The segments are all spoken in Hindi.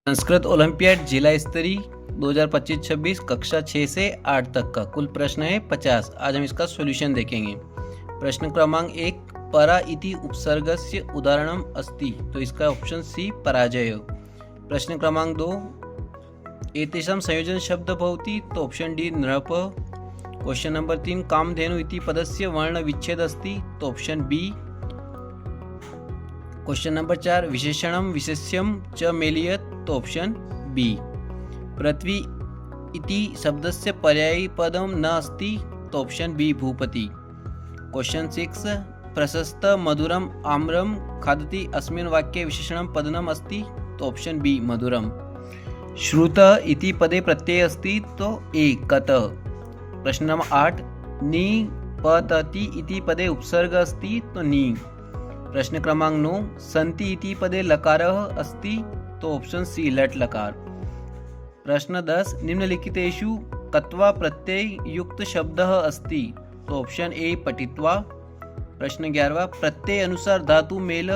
संस्कृत ओलंपियाड जिला स्तरीय 2025-26 कक्षा 6 से 8 तक का कुल प्रश्न है 50। आज हम इसका सॉल्यूशन देखेंगे। प्रश्न क्रमांक 1, परा इति उपसर्गस्य उदाहरणम अस्ति, तो इसका ऑप्शन सी पराजय। प्रश्न क्रमांक 2, एतेषां संयोजन शब्द भवति, तो ऑप्शन डी नृप। क्वेश्चन नंबर 3, कामधेनु इति पदस्य वर्ण विच्छेद अस्ति, तो ऑप्शन बी। क्वेश्चन नंबर 4, विशेषणम विशेष्यम च मेलियत, तो ऑप्शन बी। पृथ्वी इति शब्दस्य पर्यायी पदम न अस्ति, तो ऑप्शन बी भूपति। क्वेश्चन 6, प्रशस्त मधुरम आम्रम खादति अस्मिन् वाक्ये विशेषणम पदनम अस्ति, तो ऑप्शन बी मधुरम। श्रुत इति पदे प्रत्यय अस्ति, तो ए कत। प्रश्न नंबर 8, निपतति इति पदे उपसर्ग अस्ति, तो नी। प्रश्न क्रमांक 9, सन्ति इति पदे लकारः अस्ति, तो ऑप्शन सी लट लकार। प्रश्न 10, निम्नलिखितेषु कत्वा प्रत्यय युक्त शब्दः अस्ति, तो ऑप्शन ए पठित्वा। प्रश्न 11, प्रत्यय अनुसार धातु मेल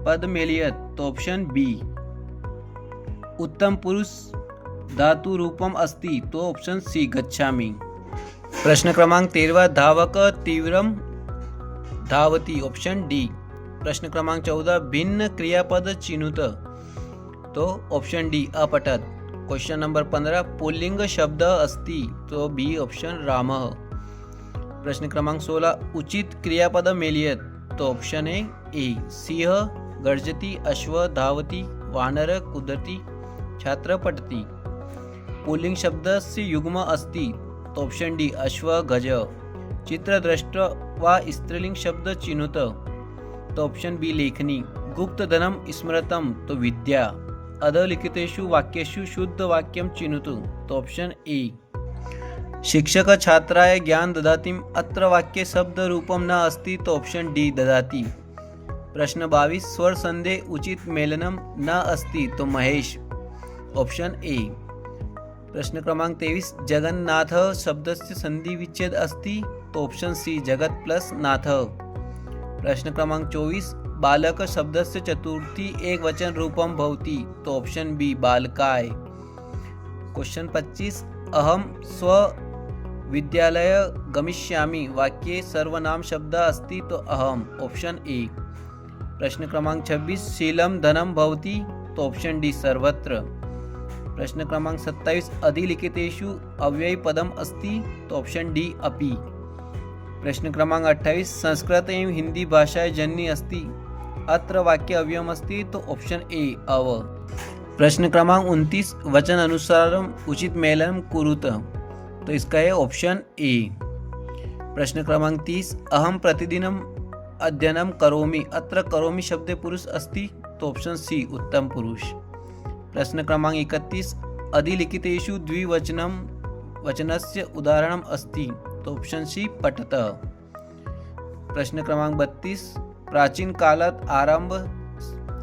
पद मेलियत, तो ऑप्शन बी। उत्तम पुरुष धातु रूपम अस्ति, तो ऑप्शन सी गच्छामि। प्रश्न क्रमांक 13, धावक तीव्रम धावती, ऑप्शन डी। प्रश्न क्रमांक 14, भिन्न क्रियापद चिनुत, तो ऑप्शन डी अपठत। क्वेश्चन नंबर 15, पुल्लिंग शब्द अस्ति, तो बी ऑप्शन रामः। प्रश्न क्रमांक 16, उचित क्रियापद मेलियत, तो ऑप्शन ए सिंह गर्जति, अश्व धावति, वानर कूदति, छात्र पठति। पुल्लिंग शब्दस्य युग्म अस्ति, तो ऑप्शन डी अश्व गज। चित्र दृष्ट वा स्त्रीलिंग शब्द चिनुत, तो ऑप्शन बी लेखनी। गुप्त धनम स्मृतम, तो विद्या। अधलिखितेषु वाक्येषु शुद्ध वाक्यम चिनुतु, तो ऑप्शन ए। शिक्षक छात्राय ज्ञान ददातिम, अत्र वाक्ये शब्द रूपम न अस्ति, तो ऑप्शन डी ददाति। प्रश्न 22, स्वर संधे उचित मेलनम न अस्ति, तो महेश, ऑप्शन ए। प्रश्न क्रमांक 23, जगन्नाथ शब्दस्य संधि विच्छेद अस्ति, तो ऑप्शन सी जगत प्लस नाथ। प्रश्न क्रमांक 24, बालक शब्दस्य चतुर्थी एक वचन रूपम भवति, तो ऑप्शन बी बालकाय। क्वेश्चन 25, अहम स्व विद्यालय गमिष्यामि, वाक्ये सर्वनाम शब्द अस्ति, तो अहम, ऑप्शन ए। प्रश्न क्रमांक 26, शीलम धनम भवति, तो ऑप्शन डी सर्वत्र। प्रश्न क्रमांक 27, अधिलिखितेषु अव्ययी पदम अस्ति, तो ऑप्शन डी अपि। प्रश्न क्रमांक 28, संस्कृत एवं हिंदी भाषाएं जननी अस्ति, अत्र वाक्य अव्ययम अस्ति, तो ऑप्शन ए अव। प्रश्न क्रमांक 29, वचन अनुसार उचित मेलनम कुरुत, तो इसका है ऑप्शन ए। प्रश्न क्रमांक 30, अहम प्रतिदिनम अध्ययनम करोमि, अत्र करोमि शब्दे पुरुष अस्ति, तो ऑप्शन सी उत्तम पुरुष। प्रश्न क्रमांक 31, अधिलिखितेषु द्विवचनम वचनस्य उदाहरणम अस्ति, तो ऑप्शन सी पठत। प्रश्न क्रमांक 32, प्राचीन कालात्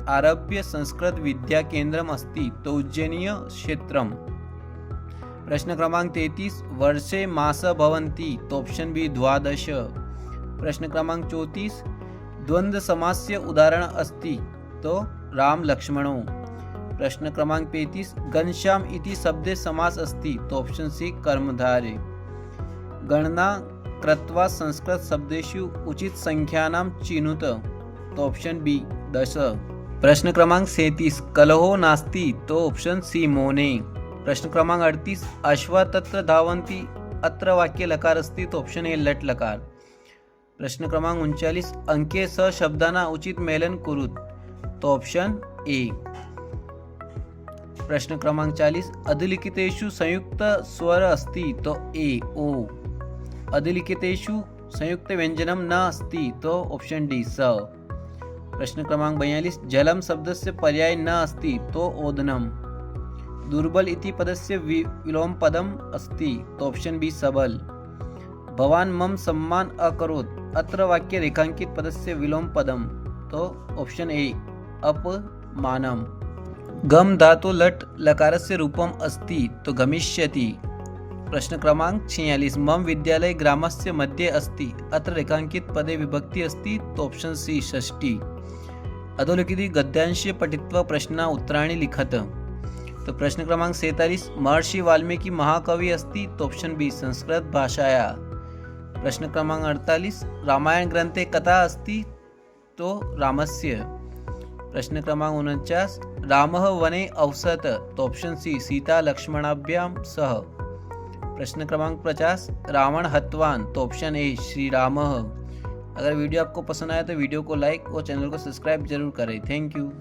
आरभ्य संस्कृत विद्या केंद्रम अस्ति, तो उज्जैनीय क्षेत्रम। प्रश्न क्रमांक 33, वर्षे मास भवन्ति, तो ऑप्शन बी 12। प्रश्न क्रमांक 34, द्वंद्व समासस्य उदाहरण अस्ति, तो राम लक्ष्मणौ। प्रश्न क्रमांक 35, घनश्याम इति शब्दे समास अस्ति, तो ऑप्शन सी कर्मधारे। गणना कृत्वा संस्कृत शब्देषु उचित संख्यानाम चिनुत, तो ऑप्शन बी 10। प्रश्न क्रमांक 37, कलहो नास्ति, तो ऑप्शन सी मौने। प्रश्न क्रमांक 38, अश्वा तत्र धावन्ति, अत्र वाक्ये लकार अस्ति, तो ऑप्शन ए लट लकार। प्रश्न क्रमांक 39, अंके स शब्दाना उचित मेलन कुरुत, तो ऑप्शन ए। प्रश्न क्रमांक 40, अधिलिखितेषु संयुक्त स्वर अस्ति, तो ए ओ। अधिलिखितेषु संयुक्त व्यंजनम न अस्ति, तो ऑप्शन डी स। प्रश्न क्रमांक 42, जलम शब्दस्य पर्याय न अस्ति, तो ओदनम। दुर्बल इति पदस्य विलोम पदम अस्ति, तो ऑप्शन बी सबल। भवान मम सम्मान अकरोत्, अत्र वाक्ये रेखांकित पदस्य विलोम पदम, तो ऑप्शन ए अपमानम। गम धातु लट लकारस्य रूपम अस्ति, तो गमिष्यति। प्रश्न क्रमांक 46, मम विद्यालय ग्रामस्य मध्ये अस्ति, अत्र रेखांकित पदे विभक्ति अस्ति, तो ऑप्शन सी षष्ठी। अधोलिखित गद्यांश पठित्वा प्रश्न उत्तराणि लिखत। तो प्रश्न क्रमांक 47, महर्षि वाल्मीकि महाकवि अस्ति, तो ऑप्शन बी संस्कृत भाषाया। प्रश्न क्रमांक 48, रामायण ग्रंथे कथा अस्ति, तो रामस्य। प्रश्न क्रमांक 49, रामः वने अवसत, तो ऑप्शन सी सीता लक्ष्मणाभ्यां सह। प्रश्न क्रमांक 50, रावण हतवान, तो ऑप्शन ए श्री रामः। अगर वीडियो आपको पसंद आया तो वीडियो को लाइक और चैनल को सब्सक्राइब जरूर करें। Thank you.